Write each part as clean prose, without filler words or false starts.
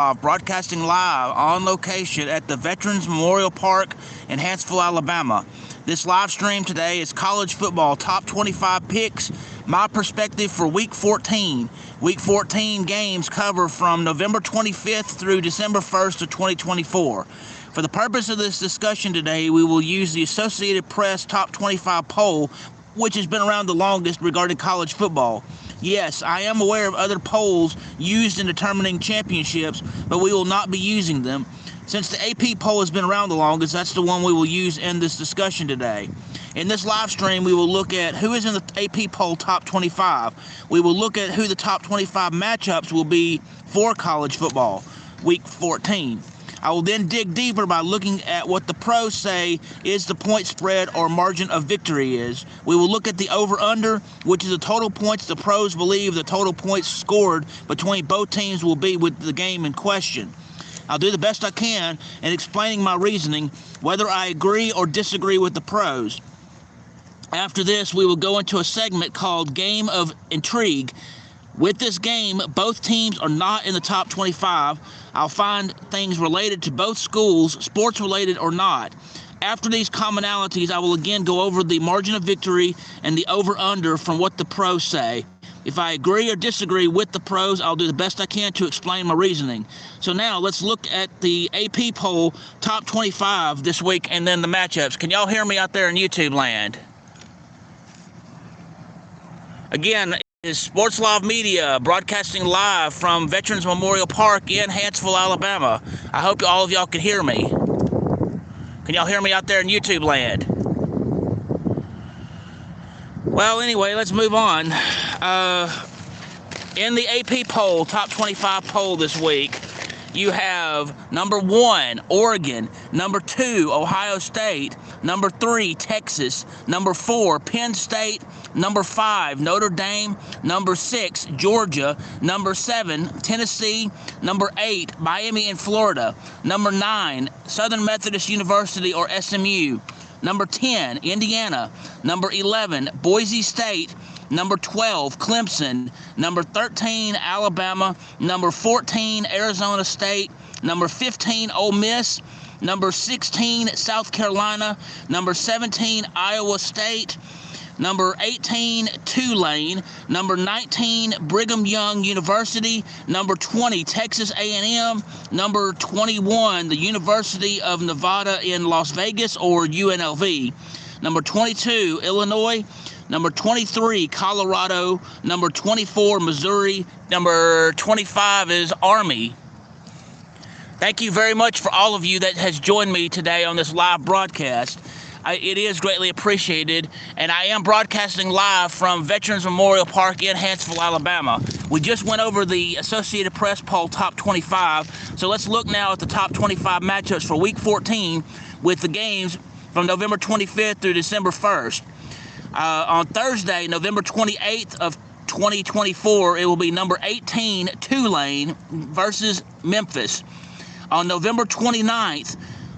broadcasting live on location at the Veterans Memorial Park in Huntsville, Alabama. This live stream today is college football top 25 picks, my perspective for Week 14. Week 14 games cover from November 25th through December 1st of 2024. For the purpose of this discussion today, we will use the Associated Press Top 25 poll, which has been around the longest regarding college football. Yes, I am aware of other polls used in determining championships, but we will not be using them. Since the AP poll has been around the longest, that's the one we will use in this discussion today. In this live stream, we will look at who is in the AP poll top 25. We will look at who the top 25 matchups will be for college football, Week 14. I will then dig deeper by looking at what the pros say is the point spread or margin of victory is. We will look at the over-under, which is the total points the pros believe the total points scored between both teams will be with the game in question. I'll do the best I can in explaining my reasoning, whether I agree or disagree with the pros. After this, we will go into a segment called Game of Intrigue. With this game, both teams are not in the top 25. I'll find things related to both schools, sports related or not. After these commonalities, I will again go over the margin of victory and the over-under from what the pros say. If I agree or disagree with the pros, I'll do the best I can to explain my reasoning. So now let's look at the AP poll top 25 this week and then the matchups. Can y'all hear me out there in YouTube land? Again, is Sports Live Media broadcasting live from Veterans Memorial Park in Huntsville, Alabama. I hope all of y'all can hear me. Can y'all hear me out there in YouTube land? Well, anyway, let's move on. In the AP poll, top 25 poll this week, you have number 1, Oregon, number 2, Ohio State, number 3, Texas, number 4, Penn State, number 5, Notre Dame, number 6, Georgia, number 7, Tennessee, number 8, Miami and Florida, number 9, Southern Methodist University or SMU, number 10, Indiana, number 11, Boise State, number 12, Clemson, number 13, Alabama, number 14, Arizona State, number 15, Ole Miss, number 16, South Carolina, number 17, Iowa State, number 18, Tulane, number 19, Brigham Young University, number 20, Texas A&M, number 21, the University of Nevada in Las Vegas or UNLV, number 22, Illinois, number 23, Colorado, number 24, Missouri, number 25 is Army. Thank you very much for all of you that has joined me today on this live broadcast. It is greatly appreciated, and I am broadcasting live from Veterans Memorial Park in Huntsville, Alabama. We just went over the Associated Press poll top 25, so let's look now at the top 25 matchups for Week 14 with the games from November 25th through December 1st. On Thursday, November 28th of 2024, it will be number 18, Tulane versus Memphis. On November 29th,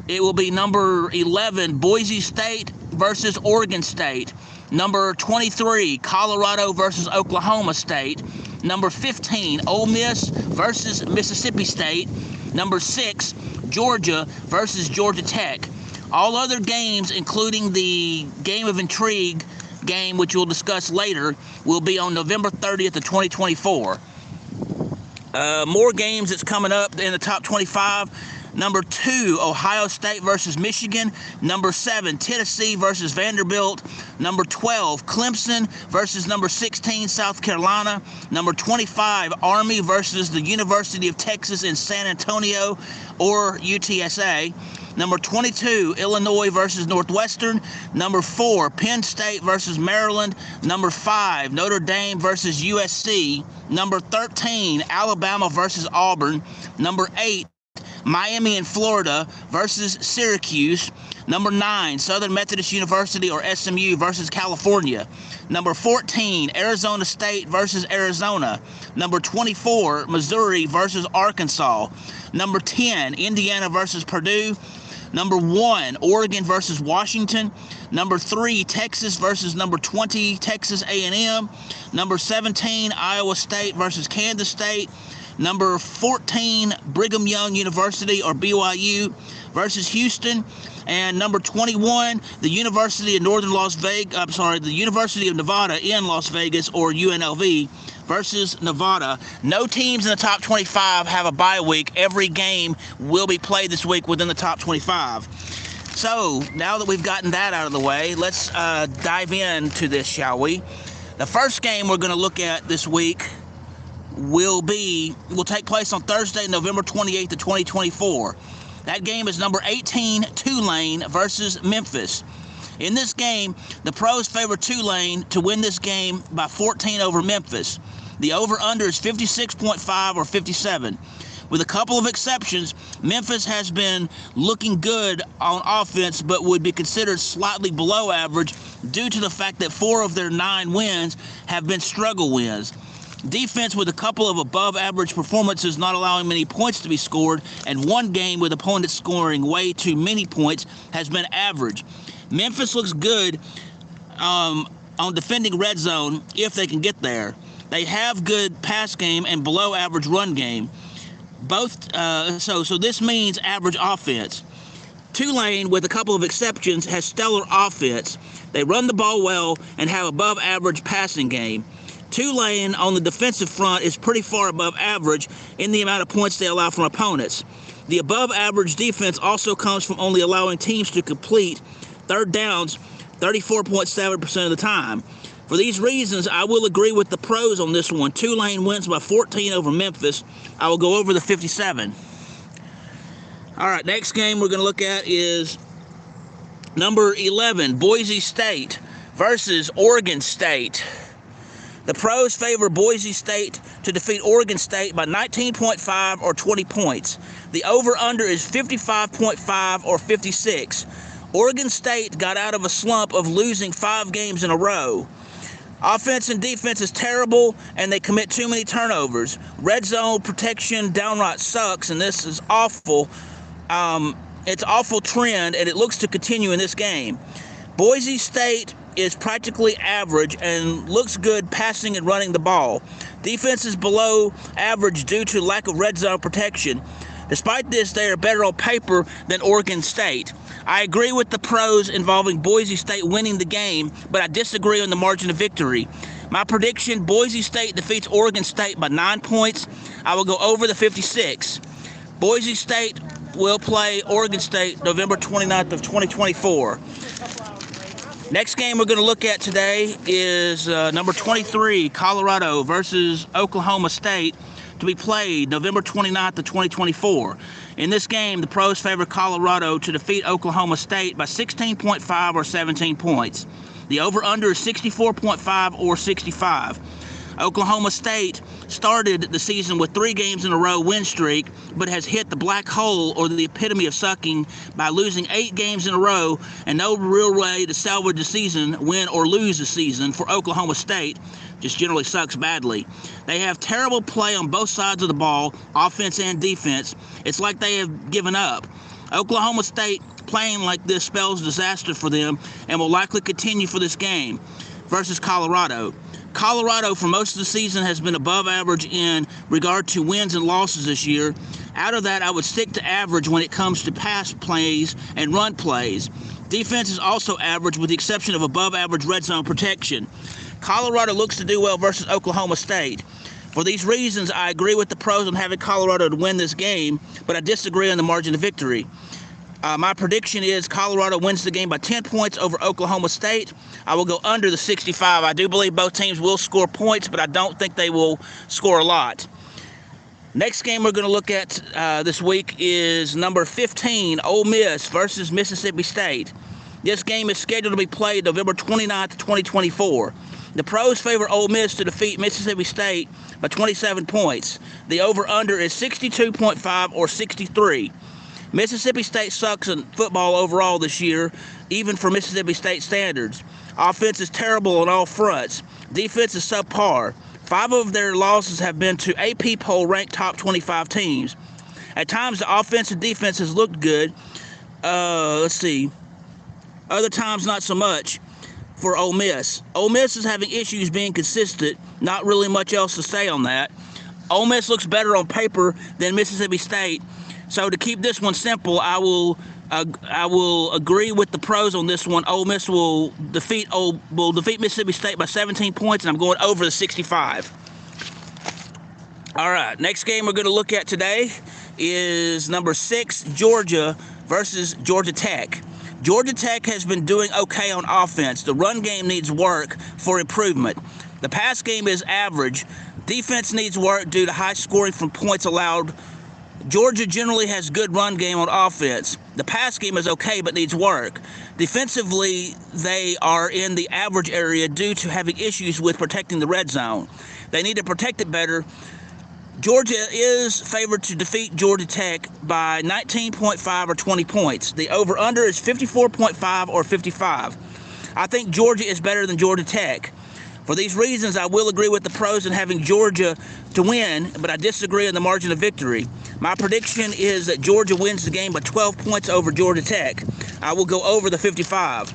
it will be number 11, Boise State versus Oregon State. Number 23, Colorado versus Oklahoma State. Number 15, Ole Miss versus Mississippi State. Number 6, Georgia versus Georgia Tech. All other games, including the Game of Intrigue game, which we'll discuss later, will be on November 30th of 2024. More games that's coming up in the top 25. Number 2, Ohio State versus Michigan. Number 7, Tennessee versus Vanderbilt. Number 12, Clemson versus number 16, South Carolina. Number 25, Army versus the University of Texas in San Antonio or UTSA. Number 22, Illinois versus Northwestern. Number 4, Penn State versus Maryland. Number 5, Notre Dame versus USC. Number 13, Alabama versus Auburn. Number 8, Miami and Florida versus Syracuse. Number 9, Southern Methodist University or SMU versus California. Number 14, Arizona State versus Arizona. Number 24, Missouri versus Arkansas. Number 10, Indiana versus Purdue. Number 1, Oregon versus Washington. Number 3, Texas versus number 20, Texas A&M. Number 17, Iowa State versus Kansas State. Number 14, Brigham Young University, or BYU, versus Houston. And number 21, the University of the University of Nevada in Las Vegas, or UNLV, versus Nevada. No teams in the top 25 have a bye week. Every game will be played this week within the top 25. So now that we've gotten that out of the way, let's dive into this, shall we? The first game we're going to look at this week will take place on Thursday, November 28th of 2024. That game is number 18, Tulane versus Memphis. In this game, the pros favor Tulane to win this game by 14 over Memphis. The over-under is 56.5 or 57. With a couple of exceptions, Memphis has been looking good on offense, but would be considered slightly below average due to the fact that 4 of their 9 wins have been struggle wins. Defense, with a couple of above-average performances not allowing many points to be scored, and one game with opponents scoring way too many points, has been average. Memphis looks good on defending red zone if they can get there. They have good pass game and below-average run game. So this means average offense. Tulane, with a couple of exceptions, has stellar offense. They run the ball well and have above-average passing game. Tulane on the defensive front is pretty far above average in the amount of points they allow from opponents. The above average defense also comes from only allowing teams to complete third downs 34.7% of the time. For these reasons, I will agree with the pros on this one. Tulane wins by 14 over Memphis. I will go over the 57. All right, next game we're going to look at is number 11, Boise State versus Oregon State. The pros favor Boise State to defeat Oregon State by 19.5 or 20 points. The over-under is 55.5 or 56. Oregon State got out of a slump of losing 5 games in a row. Offense and defense is terrible, and they commit too many turnovers. Red zone protection downright sucks, and this is awful. It's an awful trend, and it looks to continue in this game. Boise State is practically average and looks good passing and running the ball. Defense is below average due to lack of red zone protection. Despite this, they are better on paper than Oregon State. I agree with the pros involving Boise State winning the game, but I disagree on the margin of victory. My prediction, Boise State defeats Oregon State by 9 points. I will go over the 56. Boise State will play Oregon State November 29th of 2024. Next game we're going to look at today is number 23, Colorado versus Oklahoma State, to be played November 29th of 2024. In this game, the pros favor Colorado to defeat Oklahoma State by 16.5 or 17 points. The over-under is 64.5 or 65. Oklahoma State started the season with 3 games in a row win streak, but has hit the black hole, or the epitome of sucking, by losing 8 games in a row, and no real way to salvage the season, win or lose the season for Oklahoma State. Just generally sucks badly. They have terrible play on both sides of the ball, offense and defense. It's like they have given up. Oklahoma State playing like this spells disaster for them and will likely continue for this game versus Colorado. Colorado, for most of the season, has been above average in regard to wins and losses this year. Out of that, I would stick to average when it comes to pass plays and run plays. Defense is also average with the exception of above average red zone protection. Colorado looks to do well versus Oklahoma State. For these reasons, I agree with the pros on having Colorado to win this game, but I disagree on the margin of victory. My prediction is Colorado wins the game by 10 points over Oklahoma State. I will go under the 65. I do believe both teams will score points, but I don't think they will score a lot. Next game we're going to look at this week is number 15, Ole Miss versus Mississippi State. This game is scheduled to be played November 29th, 2024. The pros favor Ole Miss to defeat Mississippi State by 27 points. The over-under is 62.5 or 63. Mississippi State sucks in football overall this year, even for Mississippi State standards. Offense is terrible on all fronts. Defense is subpar. 5 of their losses have been to AP poll-ranked top 25 teams. At times, the offense and defense has looked good. Other times, not so much for Ole Miss. Ole Miss is having issues being consistent. Not really much else to say on that. Ole Miss looks better on paper than Mississippi State. So to keep this one simple, I will agree with the pros on this one. Ole Miss will defeat Mississippi State by 17 points, and I'm going over the 65. All right, next game we're going to look at today is number 6, Georgia versus Georgia Tech. Georgia Tech has been doing okay on offense. The run game needs work for improvement. The pass game is average. Defense needs work due to high scoring from points allowed. Georgia generally has good run game on offense. The pass game is okay but needs work. Defensively, they are in the average area due to having issues with protecting the red zone. They need to protect it better. Georgia is favored to defeat Georgia Tech by 19.5 or 20 points. The over-under is 54.5 or 55. I think Georgia is better than Georgia Tech. For these reasons, I will agree with the pros in having Georgia to win, but I disagree on the margin of victory. My prediction is that Georgia wins the game by 12 points over Georgia Tech. I will go over the 55.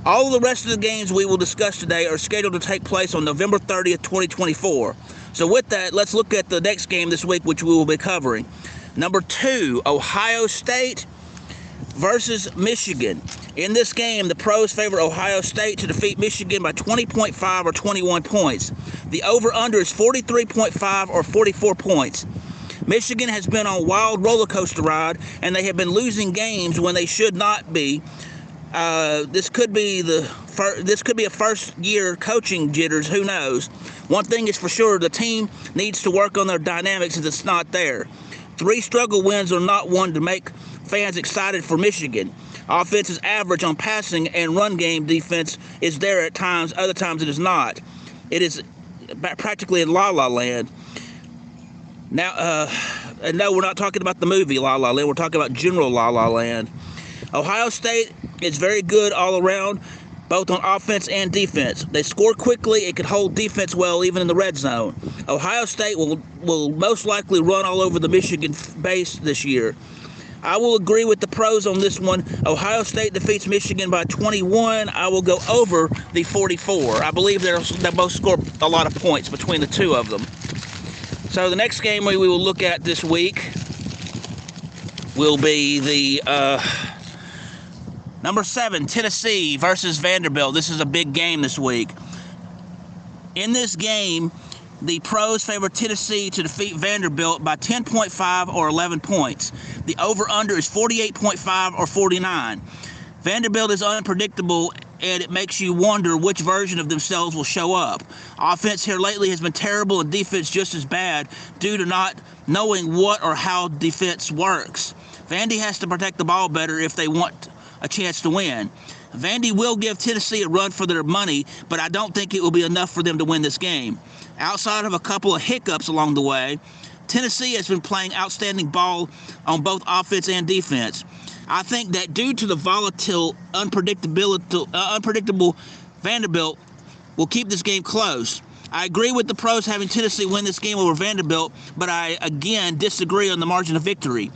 All of the rest of the games we will discuss today are scheduled to take place on November 30th, 2024. So with that, let's look at the next game this week, which we will be covering. Number 2, Ohio State versus Michigan. In this game, the pros favor Ohio State to defeat Michigan by 20.5 or 21 points. The over-under is 43.5 or 44 points. Michigan has been on a wild roller coaster ride, and they have been losing games when they should not be. This could be a first-year coaching jitters. Who knows? One thing is for sure: the team needs to work on their dynamics, as it's not there. 3 struggle wins are not one to make fans excited for Michigan. Offense is average on passing, and run game defense is there at times. Other times it is not. It is practically in La-La Land. Now, no, we're not talking about the movie La La Land. We're talking about general La La Land. Ohio State is very good all around, both on offense and defense. They score quickly. It can hold defense well, even in the red zone. Ohio State will most likely run all over the Michigan base this year. I will agree with the pros on this one. Ohio State defeats Michigan by 21. I will go over the 44. I believe they both score a lot of points between the two of them. So the next game we will look at this week will be the number 7, Tennessee versus Vanderbilt. This is a big game this week. In this game, the pros favor Tennessee to defeat Vanderbilt by 10.5 or 11 points. The over-under is 48.5 or 49. Vanderbilt is unpredictable, and it makes you wonder which version of themselves will show up. Offense here lately has been terrible, and defense just as bad due to not knowing what or how defense works. Vandy has to protect the ball better if they want a chance to win. Vandy will give Tennessee a run for their money, but I don't think it will be enough for them to win this game. Outside of a couple of hiccups along the way, Tennessee has been playing outstanding ball on both offense and defense. I think that due to the volatile, unpredictable Vanderbilt will keep this game close. I agree with the pros having Tennessee win this game over Vanderbilt, but I, again, disagree on the margin of victory.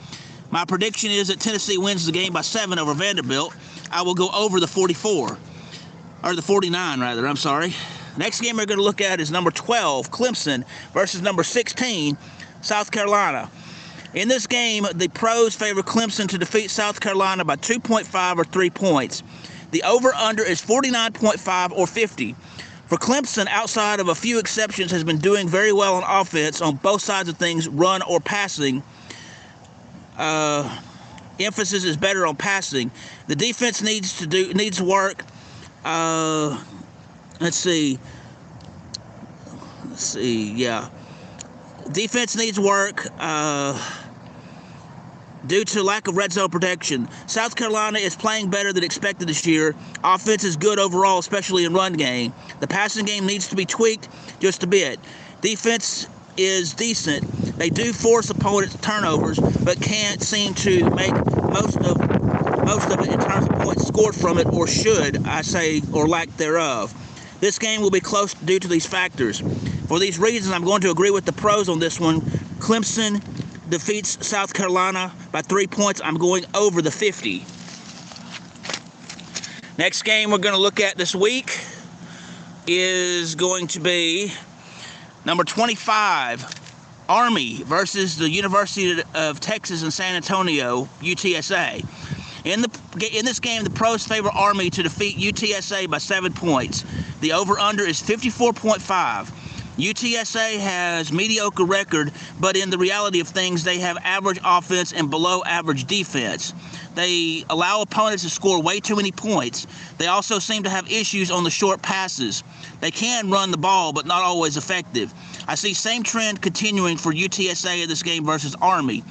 My prediction is that Tennessee wins the game by 7 over Vanderbilt. I will go over the 44, or the 49, rather. I'm sorry. Next game we're going to look at is number 12, Clemson, versus number 16, South Carolina. In this game, the pros favor Clemson to defeat South Carolina by 2.5 or 3 points. The over-under is 49.5 or 50. For Clemson, outside of a few exceptions, has been doing very well on offense on both sides of things, run or passing. Emphasis is better on passing. The defense needs work. Let's see. Yeah. Defense needs work due to lack of red zone protection. South Carolina is playing better than expected this year. Offense is good overall, especially in run game. The passing game needs to be tweaked just a bit. Defense is decent. They do force opponents' turnovers, but can't seem to make most of it in terms of points scored from it, or should I say, or lack thereof. This game will be close due to these factors. For these reasons, I'm going to agree with the pros on this one. Clemson defeats South Carolina by 3 points. I'm going over the 50. Next game we're going to look at this week is going to be number 25, Army versus the University of Texas in San Antonio, UTSA. In this game, the pros favor Army to defeat UTSA by 7 points. The over-under is 54.5. UTSA has mediocre record, but in the reality of things, they have average offense and below average defense. They allow opponents to score way too many points. They also seem to have issues on the short passes. They can run the ball, but not always effective. I see same trend continuing for UTSA in this game versus Army.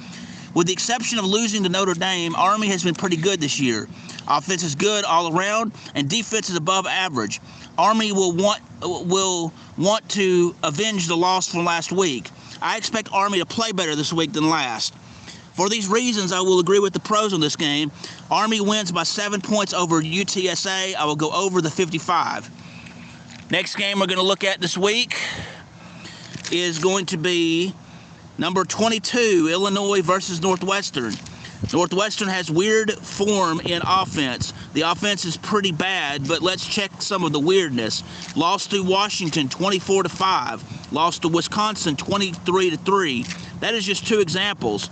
With the exception of losing to Notre Dame, Army has been pretty good this year. Offense is good all around, and defense is above average. Army will want to avenge the loss from last week. I expect Army to play better this week than last. For these reasons, I will agree with the pros on this game. Army wins by 7 points over UTSA. I will go over the 55. Next game we're going to look at this week is going to be number 22, Illinois versus Northwestern. Northwestern has weird form in offense. The offense is pretty bad, but let's check some of the weirdness. Lost to Washington 24-5. Lost to Wisconsin 23-3. That is just two examples.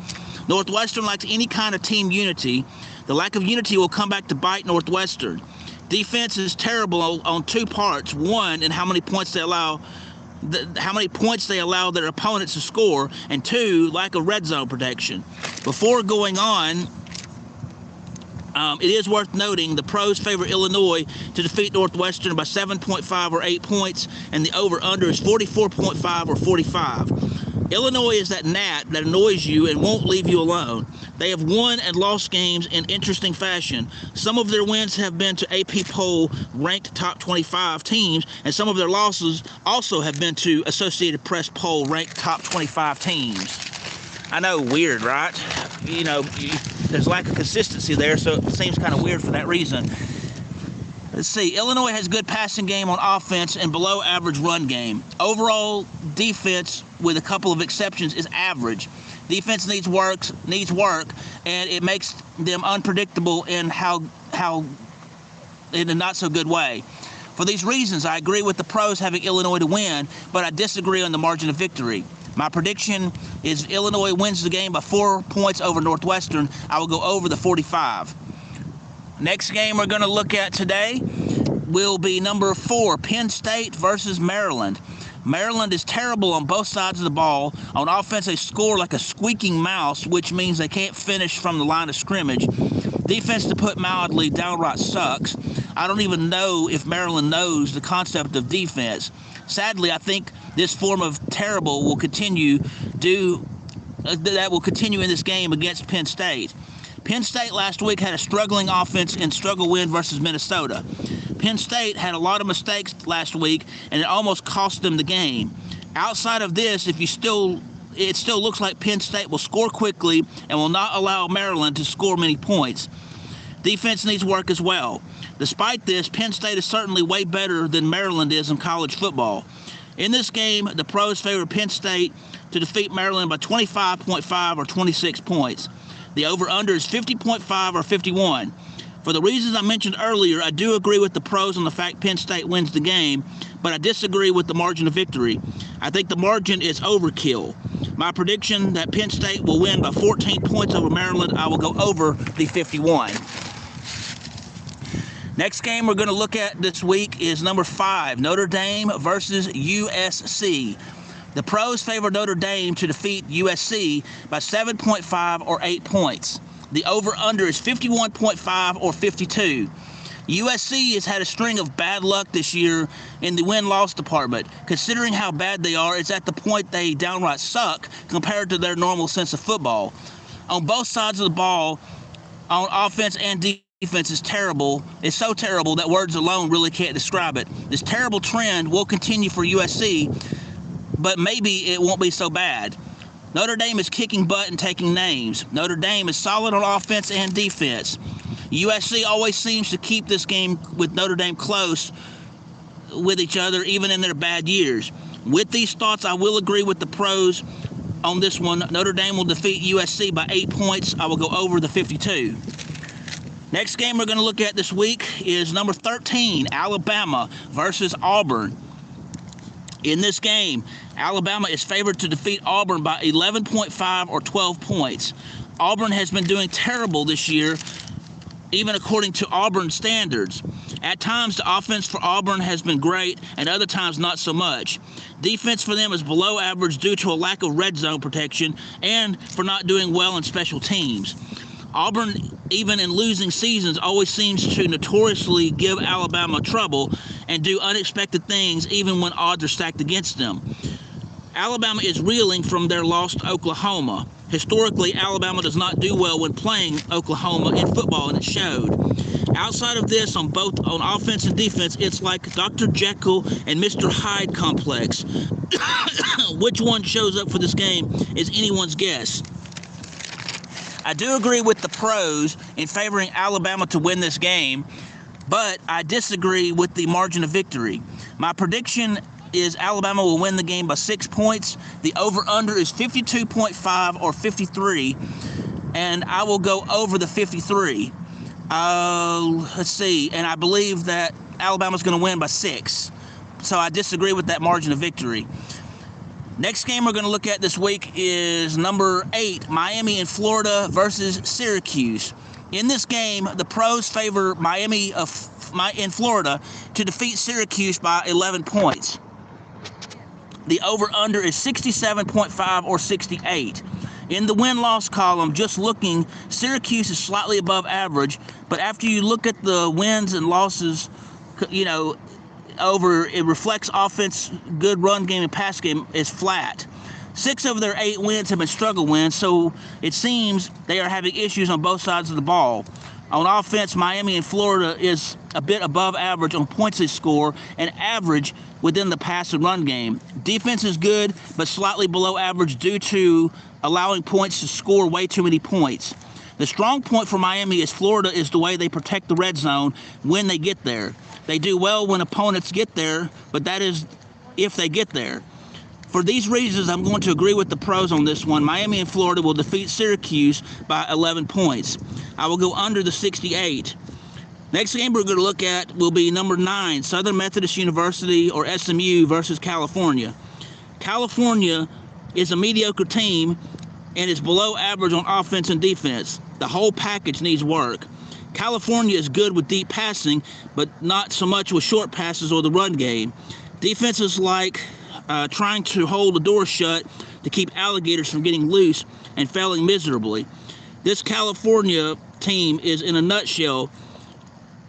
Northwestern lacks any kind of team unity. The lack of unity will come back to bite Northwestern. Defense is terrible on two parts. One, in how many points they allow their opponents to score, and two, lack of red zone protection. Before going on, it is worth noting the pros favor Illinois to defeat Northwestern by 7.5 or 8 points, and the over-under is 44.5 or 45. Illinois is that gnat that annoys you and won't leave you alone. They have won and lost games in interesting fashion. Some of their wins have been to AP poll ranked top 25 teams, and some of their losses also have been to Associated Press poll ranked top 25 teams. I know, weird, right? You know, there's lack of consistency there, so it seems kind of weird for that reason. Let's see. Illinois has good passing game on offense and below average run game. Overall defense, with a couple of exceptions, is average. Defense needs work, and it makes them unpredictable in in a not so good way. For these reasons, I agree with the pros having Illinois to win, but I disagree on the margin of victory. My prediction is Illinois wins the game by 4 points over Northwestern. I will go over the 45. Next game we're going to look at today will be number 4, Penn State versus Maryland. Maryland is terrible on both sides of the ball. On offense, they score like a squeaking mouse, which means they can't finish from the line of scrimmage. Defense, to put mildly, downright sucks. I don't even know if Maryland knows the concept of defense. Sadly, I think this form of terrible will continue in this game against Penn State. Penn State last week had a struggling offense and struggle win versus Minnesota. Penn State had a lot of mistakes last week, and it almost cost them the game. Outside of this, it still looks like Penn State will score quickly and will not allow Maryland to score many points. Defense needs work as well. Despite this, Penn State is certainly way better than Maryland is in college football. In this game, the pros favor Penn State to defeat Maryland by 25.5 or 26 points. The over-under is 50.5 or 51. For the reasons I mentioned earlier, I do agree with the pros on the fact Penn State wins the game, but I disagree with the margin of victory. I think the margin is overkill. My prediction that Penn State will win by 14 points over Maryland, I will go over the 51. Next game we're going to look at this week is number 5, Notre Dame versus USC. The pros favor Notre Dame to defeat USC by 7.5 or 8 points. The over-under is 51.5 or 52. USC has had a string of bad luck this year in the win-loss department. Considering how bad they are, it's at the point they downright suck compared to their normal sense of football. On both sides of the ball, on offense and defense is terrible. It's so terrible that words alone really can't describe it. This terrible trend will continue for USC, but maybe it won't be so bad. Notre Dame is kicking butt and taking names. Notre Dame is solid on offense and defense. USC always seems to keep this game with Notre Dame close with each other, even in their bad years. With these thoughts, I will agree with the pros on this one. Notre Dame will defeat USC by 8 points. I will go over the 52. Next game we're going to look at this week is number 13, Alabama versus Auburn. In this game, Alabama is favored to defeat Auburn by 11.5 or 12 points. Auburn has been doing terrible this year, even according to Auburn standards. At times, the offense for Auburn has been great, and other times not so much. Defense for them is below average due to a lack of red zone protection and for not doing well in special teams. Auburn, even in losing seasons, always seems to notoriously give Alabama trouble and do unexpected things even when odds are stacked against them. Alabama is reeling from their loss to Oklahoma. Historically, Alabama does not do well when playing Oklahoma in football, and it showed. Outside of this, on offense and defense, it's like Dr. Jekyll and Mr. Hyde complex. Which one shows up for this game is anyone's guess. I do agree with the pros in favoring Alabama to win this game, but I disagree with the margin of victory. My prediction is Alabama will win the game by 6 points. The over-under is 52.5 or 53, and I will go over the 53. Let's see, and I believe that Alabama's going to win by 6. So I disagree with that margin of victory. Next game we're going to look at this week is number 8, Miami and Florida versus Syracuse. In this game, the pros favor Miami in Florida to defeat Syracuse by 11 points. The over-under is 67.5 or 68. In the win-loss column, just looking, Syracuse is slightly above average, but after you look at the wins and losses, it reflects offense, good run game and pass game is flat. 6 of their 8 wins have been struggle wins, so it seems they are having issues on both sides of the ball. On offense, Miami and Florida is a bit above average on points they score and average within the pass and run game. Defense is good, but slightly below average due to allowing points to score way too many points. The strong point for Miami is Florida is the way they protect the red zone when they get there. They do well when opponents get there, but that is if they get there. For these reasons, I'm going to agree with the pros on this one. Miami and Florida will defeat Syracuse by 11 points. I will go under the 68. Next game we're going to look at will be number 9, Southern Methodist University or SMU versus California. California is a mediocre team and is below average on offense and defense. The whole package needs work. California is good with deep passing, but not so much with short passes or the run game. Defense is like trying to hold the door shut to keep alligators from getting loose and failing miserably. This California team is in a nutshell.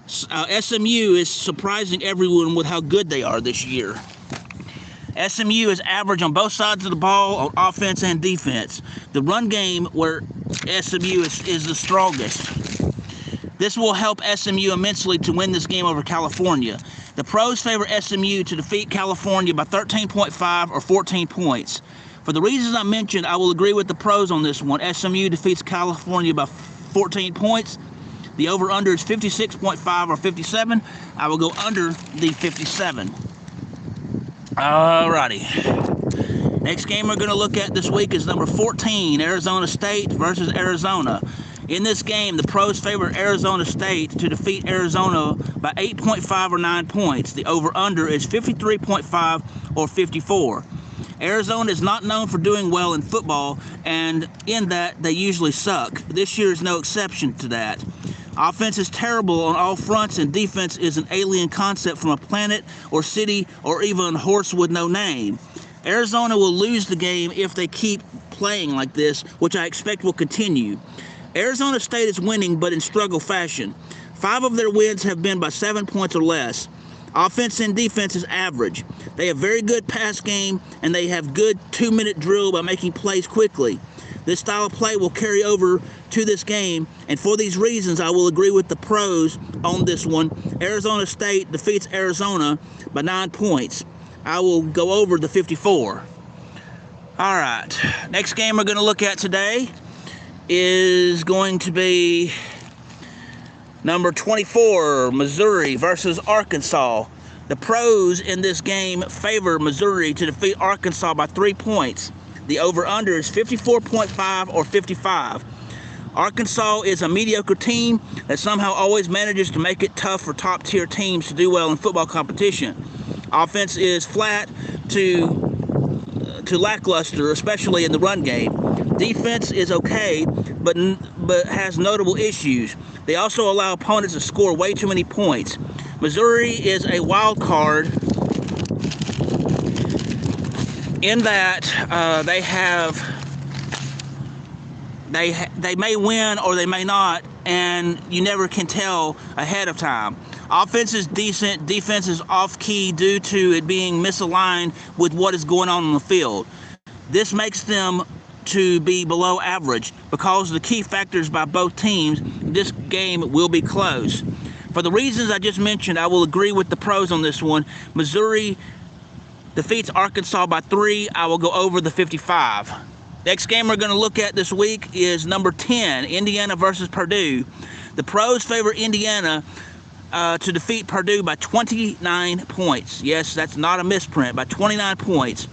SMU is surprising everyone with how good they are this year. SMU is average on both sides of the ball on offense and defense. The run game where SMU is the strongest. This will help SMU immensely to win this game over California. The pros favor SMU to defeat California by 13.5 or 14 points. For the reasons I mentioned, I will agree with the pros on this one. SMU defeats California by 14 points. The over-under is 56.5 or 57. I will go under the 57. Alrighty. Next game we're going to look at this week is number 14, Arizona State versus Arizona. In this game, the pros favor Arizona State to defeat Arizona by 8.5 or 9 points. The over-under is 53.5 or 54. Arizona is not known for doing well in football, and in that, they usually suck. This year is no exception to that. Offense is terrible on all fronts, and defense is an alien concept from a planet or city or even a horse with no name. Arizona will lose the game if they keep playing like this, which I expect will continue. Arizona State is winning, but in struggle fashion. 5 of their wins have been by 7 points or less. Offense and defense is average. They have very good pass game, and they have good 2-minute drill by making plays quickly. This style of play will carry over to this game, and for these reasons, I will agree with the pros on this one. Arizona State defeats Arizona by 9 points. I will go over the 54. All right, next game we're going to look at today is going to be number 24, Missouri versus Arkansas. The pros in this game favor Missouri to defeat Arkansas by 3 points. The over-under is 54.5 or 55. Arkansas is a mediocre team that somehow always manages to make it tough for top-tier teams to do well in football competition. Offense is flat to to lackluster, especially in the run game. Defense is okay, but has notable issues. They also allow opponents to score way too many points. Missouri is a wild card in that they may win or they may not, and you never can tell ahead of time. Offense is decent, defense is off-key due to it being misaligned with what is going on the field. This makes them to be below average. Because of the key factors by both teams, this game will be close. For the reasons I just mentioned, I will agree with the pros on this one. Missouri defeats Arkansas by 3. I will go over the 55. Next game we're going to look at this week is number 10, Indiana versus Purdue. The pros favor Indiana to defeat Purdue by 29 points. Yes, that's not a misprint, by 29 points.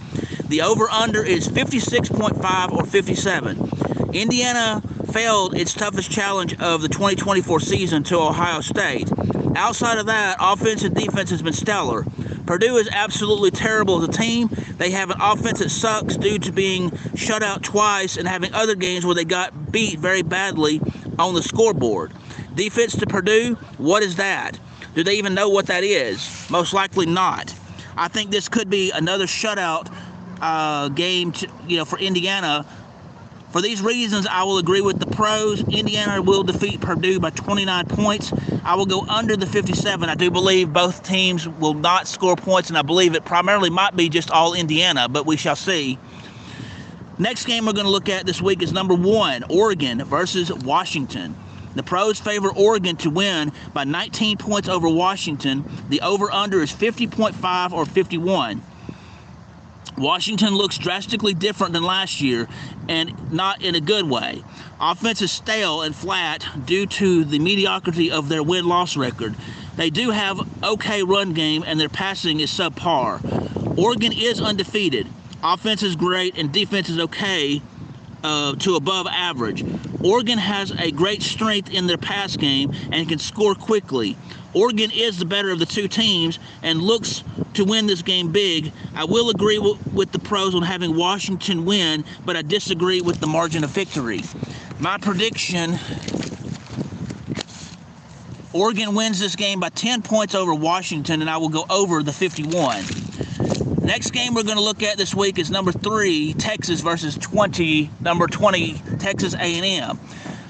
The over-under is 56.5 or 57. Indiana failed its toughest challenge of the 2024 season to Ohio State. Outside of that, offense and defense has been stellar. Purdue is absolutely terrible as a team. They have an offense that sucks due to being shut out twice and having other games where they got beat very badly on the scoreboard. Defense to Purdue, what is that? Do they even know what that is? Most likely not. I think this could be another shutout game for Indiana. For these reasons, I will agree with the pros. Indiana will defeat Purdue by 29 points. I will go under the 57. I do believe both teams will not score points, and I believe it primarily might be just all Indiana, but we shall see. Next game we're going to look at this week is number 1, Oregon versus Washington. The pros favor Oregon to win by 19 points over Washington. The over-under is 50.5 or 51. Washington looks drastically different than last year, and not in a good way. Offense is stale and flat due to the mediocrity of their win-loss record. They do have okay run game, and their passing is subpar. Oregon is undefeated. Offense is great, and defense is okay to above average. Oregon has a great strength in their pass game and can score quickly. Oregon is the better of the two teams and looks to win this game big. I will agree with the pros on having Washington win, but I disagree with the margin of victory. My prediction, Oregon wins this game by 10 points over Washington, and I will go over the 51. Next game we're going to look at this week is number 3, Texas versus number 20, Texas A&M.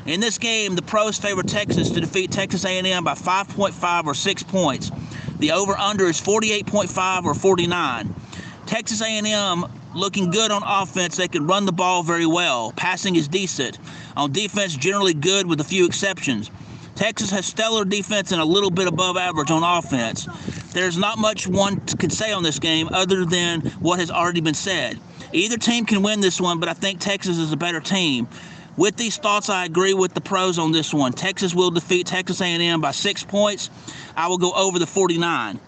In this game, the pros favor Texas to defeat Texas A&M by 5.5 or 6 points. The over-under is 48.5 or 49. Texas A&M looking good on offense. They can run the ball very well. Passing is decent. On defense, generally good with a few exceptions. Texas has stellar defense and a little bit above average on offense. There's not much one can say on this game other than what has already been said. Either team can win this one, but I think Texas is a better team. With these thoughts, I agree with the pros on this one. Texas will defeat Texas A&M by 6 points. I will go over the 49.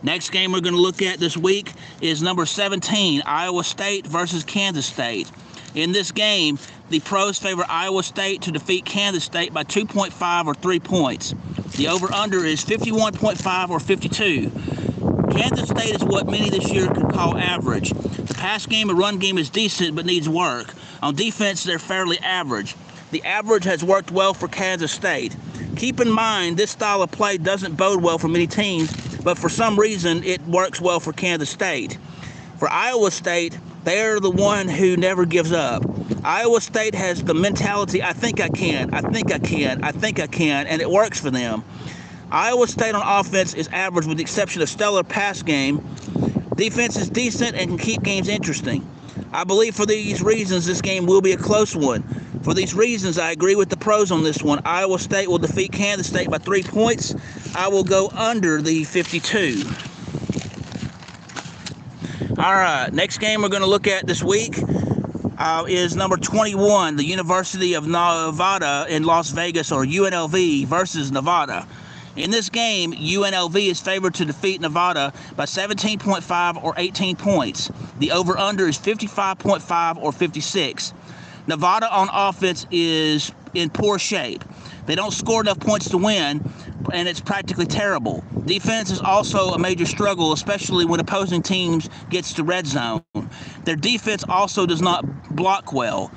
Next game we're going to look at this week is number 17, Iowa State versus Kansas State. In this game, the pros favor Iowa State to defeat Kansas State by 2.5 or 3 points. The over-under is 51.5 or 52. Kansas State is what many this year could call average. The pass game and run game is decent but needs work. On defense, they're fairly average. The average has worked well for Kansas State. Keep in mind, this style of play doesn't bode well for many teams, but for some reason, it works well for Kansas State. For Iowa State, they're the one who never gives up. Iowa State has the mentality, I think I can, and it works for them. Iowa State on offense is average with the exception of stellar pass game. Defense is decent and can keep games interesting. I believe for these reasons, this game will be a close one. For these reasons, I agree with the pros on this one. Iowa State will defeat Kansas State by 3 points. I will go under the 52. All right, next game we're going to look at this week is number 21, the University of Nevada in Las Vegas, or UNLV, versus Nevada. In this game, UNLV is favored to defeat Nevada by 17.5 or 18 points. The over-under is 55.5 or 56. Nevada on offense is in poor shape. They don't score enough points to win, and it's practically terrible. Defense is also a major struggle, especially when opposing teams gets to red zone. Their defense also does not block well.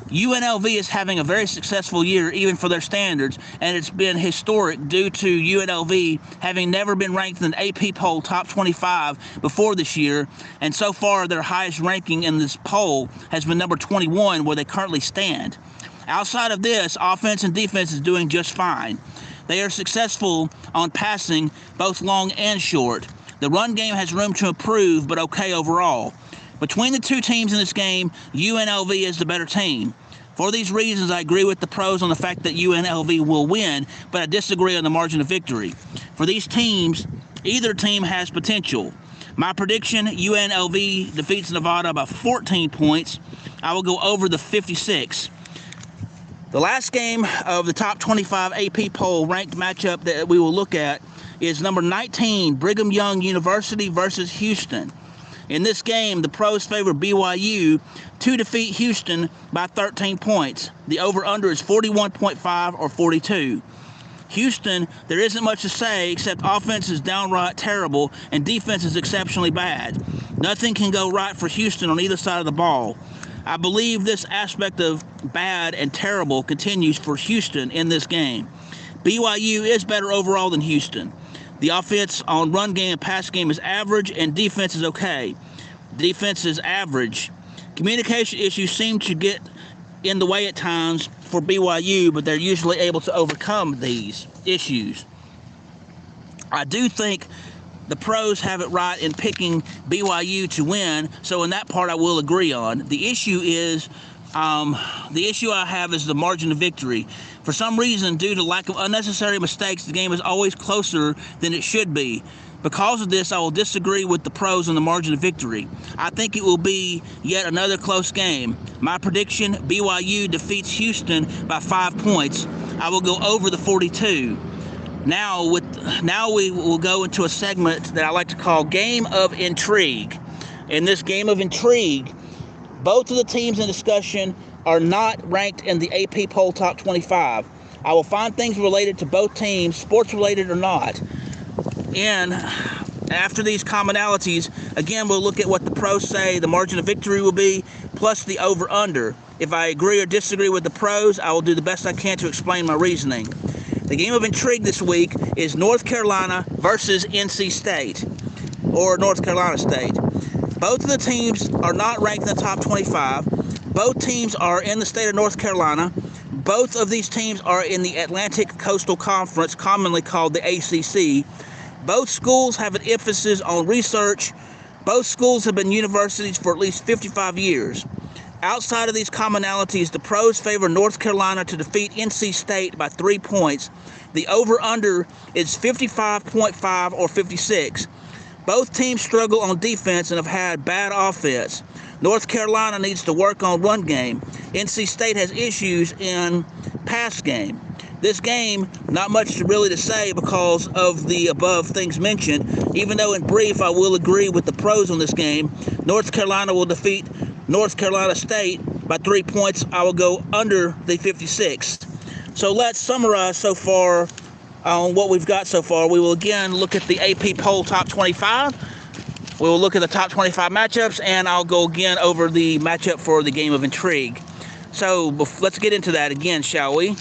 UNLV is having a very successful year, even for their standards, and it's been historic due to UNLV having never been ranked in an AP poll top 25 before this year, and so far their highest ranking in this poll has been number 21, where they currently stand. Outside of this, offense and defense is doing just fine. They are successful on passing, both long and short. The run game has room to improve, but okay overall. Between the two teams in this game, UNLV is the better team. For these reasons, I agree with the pros on the fact that UNLV will win, but I disagree on the margin of victory. For these teams, either team has potential. My prediction, UNLV defeats Nevada by 14 points. I will go over the 56. The last game of the top 25 AP poll ranked matchup that we will look at is number 19, Brigham Young University versus Houston. In this game, the pros favor BYU to defeat Houston by 13 points. The over-under is 41.5 or 42. Houston, there isn't much to say except offense is downright terrible and defense is exceptionally bad. Nothing can go right for Houston on either side of the ball. I believe this aspect of bad and terrible continues for Houston in this game. BYU is better overall than Houston. The offense on run game and pass game is average, and defense is okay. Defense is average. Communication issues seem to get in the way at times for BYU, but they're usually able to overcome these issues. I do think the pros have it right in picking BYU to win, so in that part I will agree on. The issue I have is the margin of victory. For some reason, due to lack of unnecessary mistakes, the game is always closer than it should be. Because of this, I will disagree with the pros on the margin of victory. I think it will be yet another close game. My prediction, BYU defeats Houston by 5 points. I will go over the 42. Now we will go into a segment that I like to call Game of Intrigue. In this Game of Intrigue, both of the teams in discussion are not ranked in the AP poll top 25. I will find things related to both teams, sports related or not. And after these commonalities, again, we'll look at what the pros say the margin of victory will be, plus the over-under. If I agree or disagree with the pros, I will do the best I can to explain my reasoning. The Game of Intrigue this week is North Carolina versus NC State, or North Carolina State. Both of the teams are not ranked in the top 25. Both teams are in the state of North Carolina. Both of these teams are in the Atlantic Coastal Conference, commonly called the ACC. Both schools have an emphasis on research. Both schools have been universities for at least 55 years. Outside of these commonalities, the pros favor North Carolina to defeat NC State by 3 points. The over-under is 55.5 or 56. Both teams struggle on defense and have had bad offense. North Carolina needs to work on run game. NC State has issues in pass game. This game, not much really to say because of the above things mentioned, even though in brief I will agree with the pros on this game. North Carolina will defeat North Carolina State by 3 points. I will go under the 56. So let's summarize so far on what we've got so far. We will again look at the AP poll top 25. We will look at the top 25 matchups, and I'll go again over the matchup for the Game of Intrigue. So let's get into that again, shall we?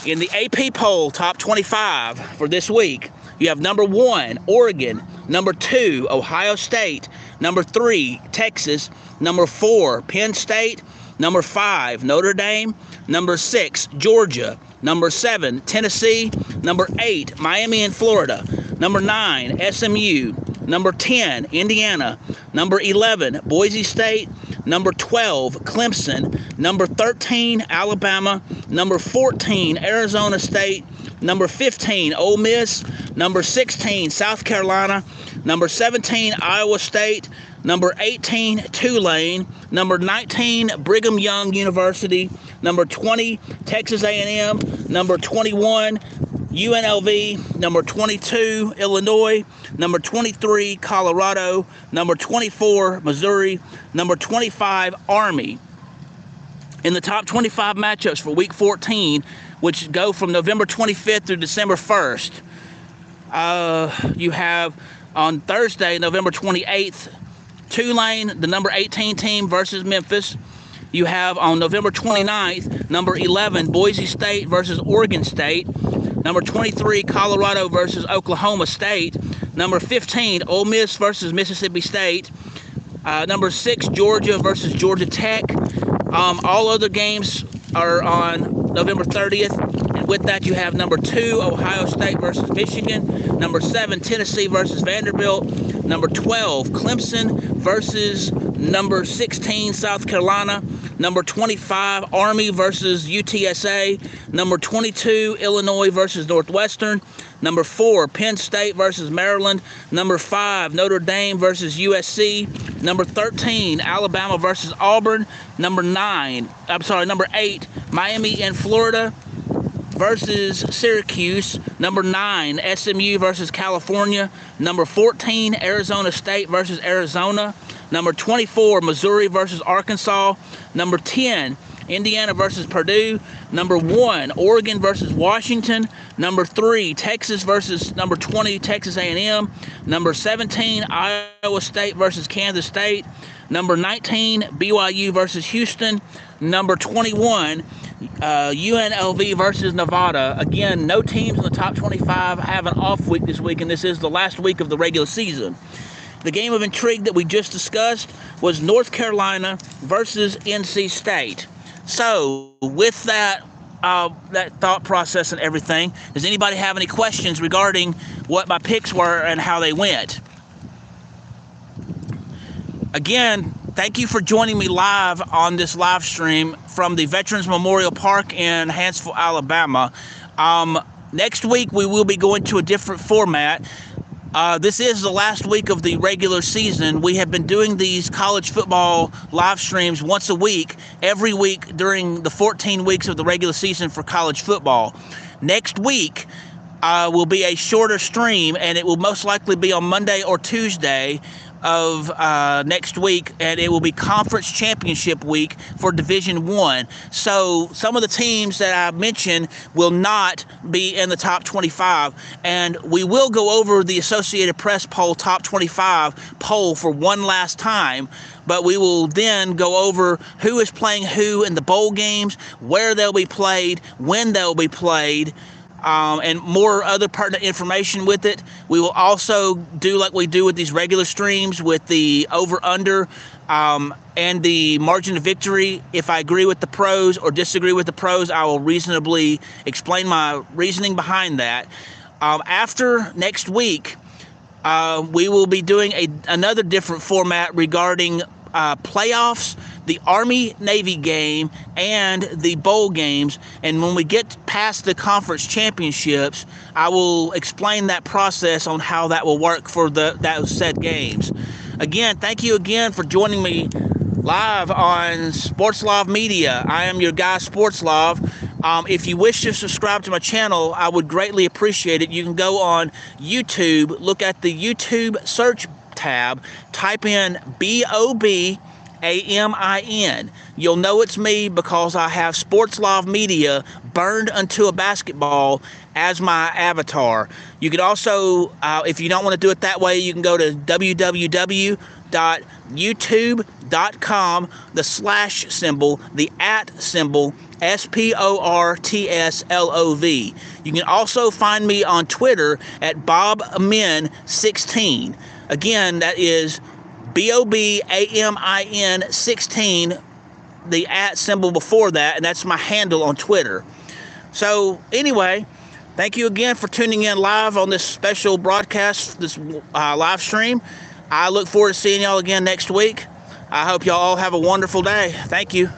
In the AP poll top 25 for this week, you have number 1, Oregon, number 2, Ohio State, number 3, Texas, number 4, Penn State, number 5, Notre Dame, number 6, Georgia, number 7, Tennessee, number 8, Miami and Florida, number 9, SMU, number 10, Indiana, number 11, Boise State, number 12, Clemson, number 13, Alabama, number 14, Arizona State, number 15, Ole Miss, number 16, South Carolina, number 17, Iowa State, number 18, Tulane, number 19, Brigham Young University, number 20, Texas A&M, number 21, UNLV, number 22, Illinois, number 23, Colorado, number 24, Missouri, number 25, Army. In the top 25 matchups for Week 14, which go from November 25th through December 1st. You have on Thursday, November 28th, Tulane, the number 18 team versus Memphis. You have on November 29th, number 11, Boise State versus Oregon State. Number 23, Colorado versus Oklahoma State. Number 15, Ole Miss versus Mississippi State. Number 6, Georgia versus Georgia Tech. All other games are on November 30th. And with that, you have number 2, Ohio State versus Michigan. Number 7, Tennessee versus Vanderbilt. Number 12, Clemson versus number 16, South Carolina. Number 25, Army versus UTSA. Number 22, Illinois versus Northwestern. Number 4, Penn State versus Maryland. Number 5, Notre Dame versus USC. Number 13, Alabama versus Auburn. Number 8, Miami and Florida versus Syracuse. Number 9, SMU versus California. Number 14, Arizona State versus Arizona. Number 24, Missouri versus Arkansas. Number 10, Indiana versus Purdue. Number 1, Oregon versus Washington. Number 3, Texas versus number 20, Texas A&M. Number 17, Iowa State versus Kansas State. Number 19, BYU versus Houston. Number 21, UNLV versus Nevada. Again, no teams in the top 25 have an off week this week, and this is the last week of the regular season. The game of intrigue that we just discussed was North Carolina versus NC State. So, with that thought process and everything, does anybody have any questions regarding what my picks were and how they went? Again, thank you for joining me live on this live stream from the Veterans Memorial Park in Hansville, Alabama. Next week, we will be going to a different format. This is the last week of the regular season. We have been doing these college football live streams once a week, every week during the 14 weeks of the regular season for college football. Next week will be a shorter stream, and it will most likely be on Monday or Tuesday of next week, and it will be conference championship week for Division I. So some of the teams that I mentioned will not be in the top 25, and we will go over the Associated Press poll top 25 poll for one last time, but we will then go over who is playing who in the bowl games, where they'll be played, when they'll be played, and more other pertinent information with it. We will also do like we do with these regular streams with the over-under and the margin of victory. If I agree with the pros or disagree with the pros, I will reasonably explain my reasoning behind that. After next week, we will be doing another different format regarding playoffs, the Army-Navy game, and the bowl games. And when we get past the conference championships, I will explain that process on how that will work for those said games. Again, thank you again for joining me live on Sportslav Media. I am your guy, Sportslav. If you wish to subscribe to my channel, I would greatly appreciate it. You can go on YouTube, look at the YouTube search tab, type in BOBAMIN. You'll know it's me because I have Sportslav Media burned onto a basketball as my avatar. You can also, if you don't want to do it that way, you can go to www.youtube.com, the slash symbol, the at symbol, SPORTSLOV. You can also find me on Twitter at BobAmin16. Again, that is BOBAMIN 16, the at symbol before that, and that's my handle on Twitter. So anyway, thank you again for tuning in live on this special broadcast, this live stream. I look forward to seeing y'all again next week. I hope y'all all have a wonderful day. Thank you.